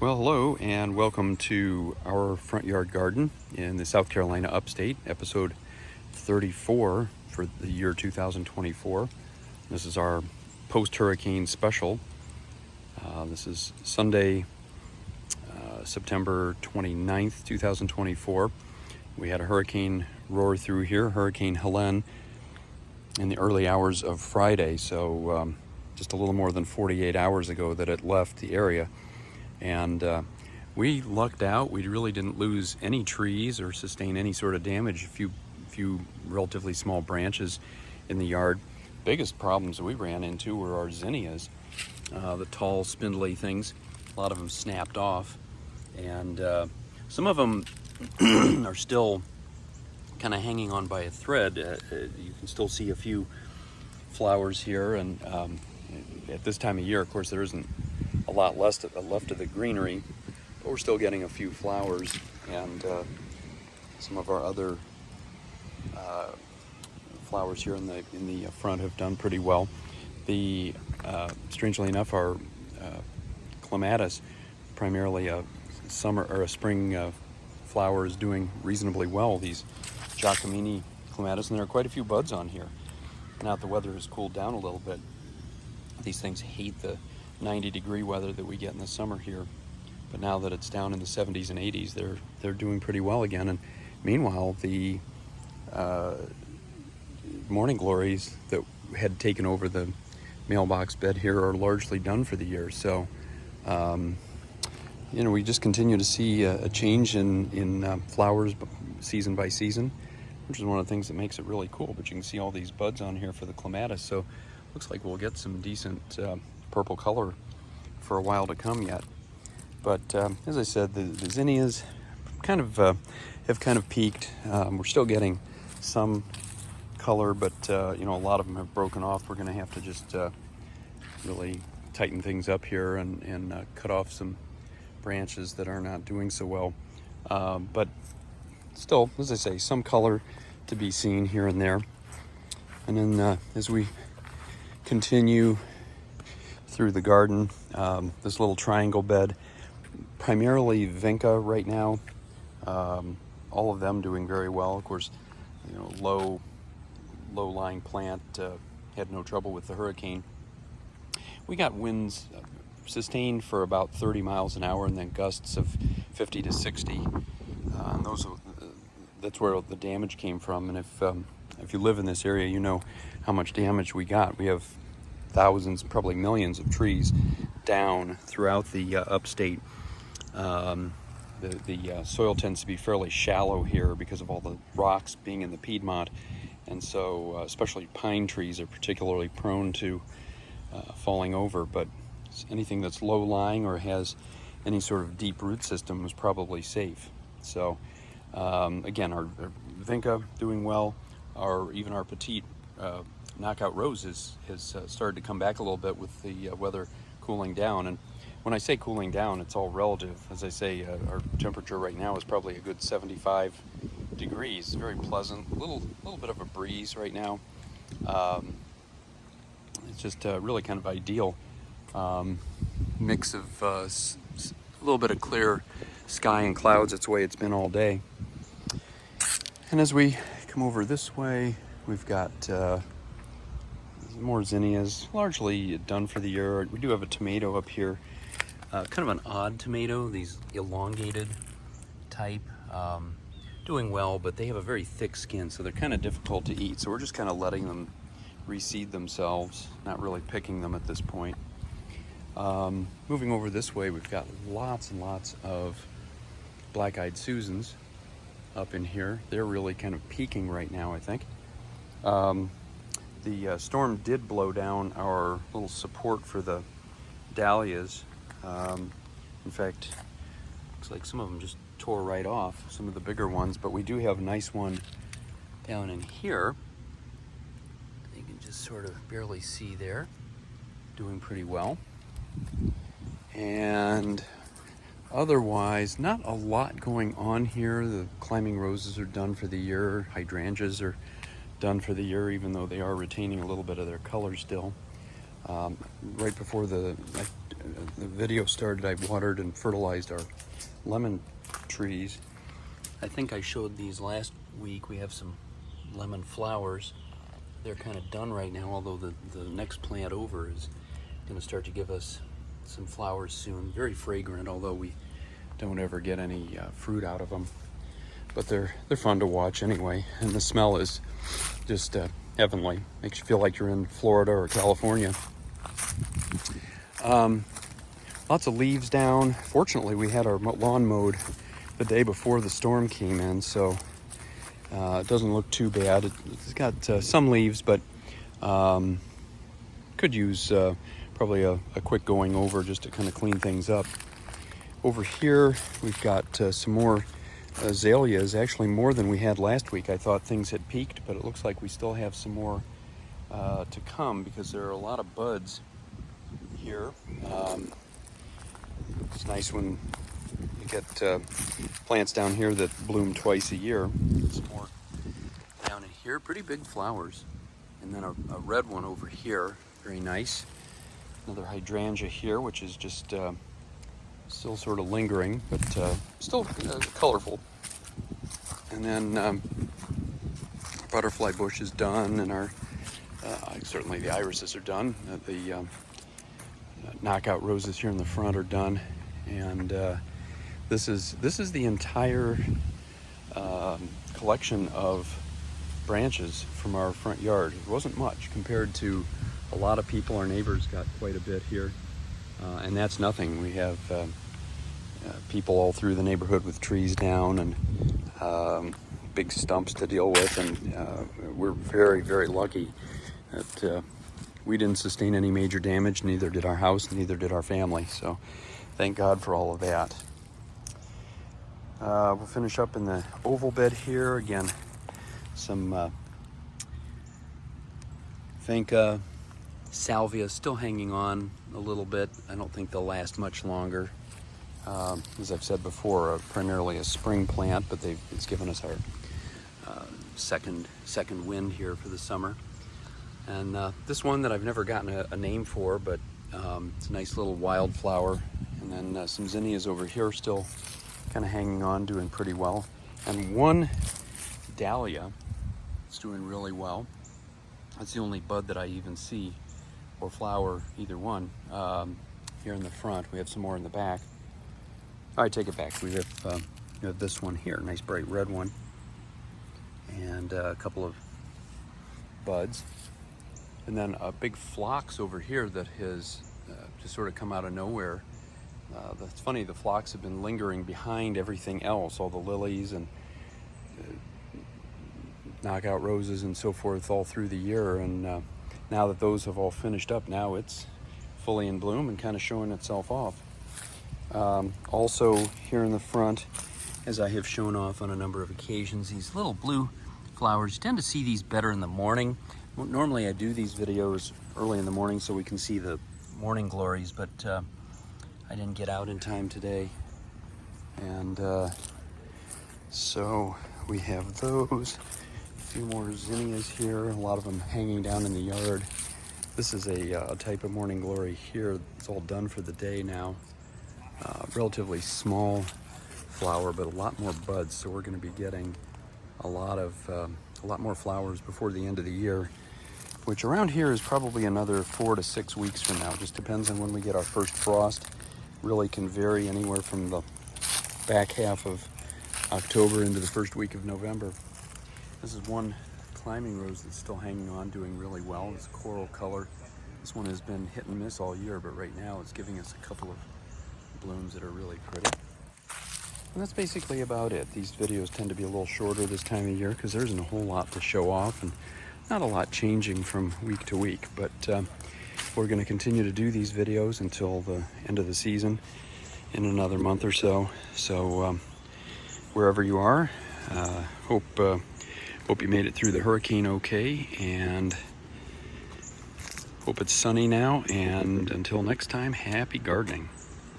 Well, hello and welcome to our front yard garden in the South Carolina Upstate, episode 34 for the year 2024. This is our post-hurricane special. This is Sunday, September 29th, 2024. We had a hurricane roar through here, Hurricane Helene, in the early hours of Friday, so just a little more than 48 hours ago that it left the area. And we lucked out. We really didn't lose any trees or sustain any sort of damage. A few relatively small branches in the yard. Biggest problems we ran into were our zinnias, the tall, spindly things. A lot of them snapped off, and some of them are still kind of hanging on by a thread. You can still see a few flowers here, and at this time of year, of course, there isn't a lot left of the greenery, but we're still getting a few flowers, and some of our other flowers here in the front have done pretty well. The strangely enough, our clematis, primarily a summer or a spring flower, is doing reasonably well. These Giacomini clematis, and there are quite a few buds on here. Now that the weather has cooled down a little bit, these things hate the 90-degree weather that we get in the summer here, but now that it's down in the 70s and 80s, they're doing pretty well again. And meanwhile, the morning glories that had taken over the mailbox bed here are largely done for the year. So we just continue to see a change in flowers season by season, which is one of the things that makes it really cool. But you can see all these buds on here for the clematis, so looks like we'll get some decent purple color for a while to come yet. But as I said, the zinnias have kind of peaked. We're still getting some color, but a lot of them have broken off. We're going to have to just really tighten things up here and cut off some branches that are not doing so well. But still, as I say, some color to be seen here and there. And then as we continue through the garden, this little triangle bed, primarily vinca right now, all of them doing very well. Of course, low-lying plant had no trouble with the hurricane. We got winds sustained for about 30 miles an hour and then gusts of 50 to 60. And that's where the damage came from. And if you live in this area, you know how much damage we got. We have thousands, probably millions of trees down throughout the upstate. The soil tends to be fairly shallow here because of all the rocks being in the Piedmont, and so especially pine trees are particularly prone to falling over. But anything that's low-lying or has any sort of deep root system is probably safe. So again, our vinca doing well. Even our petite knockout rose has started to come back a little bit with the weather cooling down. And when I say cooling down, it's all relative. As I say, our temperature right now is probably a good 75 degrees. It's very pleasant. A little bit of a breeze right now. It's just really kind of ideal mix of a little bit of clear sky and clouds. It's the way it's been all day. And as we come over this way, we've got more zinnias, largely done for the year. We do have a tomato up here, kind of an odd tomato, these elongated type, doing well, but they have a very thick skin, so they're kind of difficult to eat. So we're just kind of letting them reseed themselves, not really picking them at this point. Moving over this way, we've got lots and lots of black-eyed Susans up in here. They're really kind of peaking right now, I think. The storm did blow down our little support for the dahlias. In fact, looks like some of them just tore right off, some of the bigger ones, but we do have a nice one down in here. You can just sort of barely see there, doing pretty well. And otherwise, not a lot going on here. The climbing roses are done for the year. Hydrangeas are done for the year, even though they are retaining a little bit of their color still. Right before the video started, I watered and fertilized our lemon trees. I think I showed these last week. We have some lemon flowers. They're kind of done right now, although the next plant over is going to start to give us some flowers soon. Very fragrant, although we don't ever get any fruit out of them. But they're fun to watch anyway, and the smell is just heavenly. Makes you feel like you're in Florida or California. Lots of leaves down. Fortunately, we had our lawn mowed the day before the storm came in, so it doesn't look too bad. It's got some leaves, but could use probably a quick going over just to kind of clean things up. Over here, we've got some more azaleas, actually more than we had last week. I thought things had peaked, but it looks like we still have some more to come because there are a lot of buds here. It's nice when you get plants down here that bloom twice a year. Some more down in here, pretty big flowers. And then a red one over here, very nice. Another hydrangea here, which is just still sort of lingering, but still colorful. And then our butterfly bush is done, and our certainly the irises are done. The knockout roses here in the front are done, and this is the entire collection of branches from our front yard. It wasn't much compared to a lot of people. Our neighbors got quite a bit here, and that's nothing. We have people all through the neighborhood with trees down and big stumps to deal with, and we're very, very lucky that we didn't sustain any major damage. Neither did our house, neither did our family, so thank God for all of that. We'll finish up in the oval bed here. Again, some Finca salvia still hanging on a little bit. I don't think they'll last much longer. As I've said before, primarily a spring plant, but it's given us our second wind here for the summer. And this one that I've never gotten a name for, but it's a nice little wildflower. And then some zinnias over here still kind of hanging on, doing pretty well. And one dahlia is doing really well. That's the only bud that I even see, or flower, either one. Here in the front, we have some more in the back. All right, take it back. We have this one here, nice bright red one, and a couple of buds. And then a big phlox over here that has just sort of come out of nowhere. That's funny, the phlox have been lingering behind everything else, all the lilies and knockout roses and so forth all through the year. And now that those have all finished up, now it's fully in bloom and kind of showing itself off. Also here in the front, as I have shown off on a number of occasions, these little blue flowers. You tend to see these better in the morning. Normally I do these videos early in the morning so we can see the morning glories, but I didn't get out in time today. And so we have those. A few more zinnias here, a lot of them hanging down in the yard. This is a type of morning glory here. It's all done for the day now. Relatively small flower, but a lot more buds, so we're going to be getting a lot more flowers before the end of the year, which around here is probably another 4 to 6 weeks from now. Just depends on when we get our first frost. Really can vary anywhere from the back half of October into the first week of November. This is one climbing rose that's still hanging on, doing really well. It's coral color. This one has been hit and miss all year, but right now it's giving us a couple of blooms that are really pretty. And that's basically about it. These videos tend to be a little shorter this time of year because there isn't a whole lot to show off and not a lot changing from week to week. But we're going to continue to do these videos until the end of the season in another month or so. So wherever you are, hope you made it through the hurricane okay, and hope it's sunny now. And until next time, happy gardening.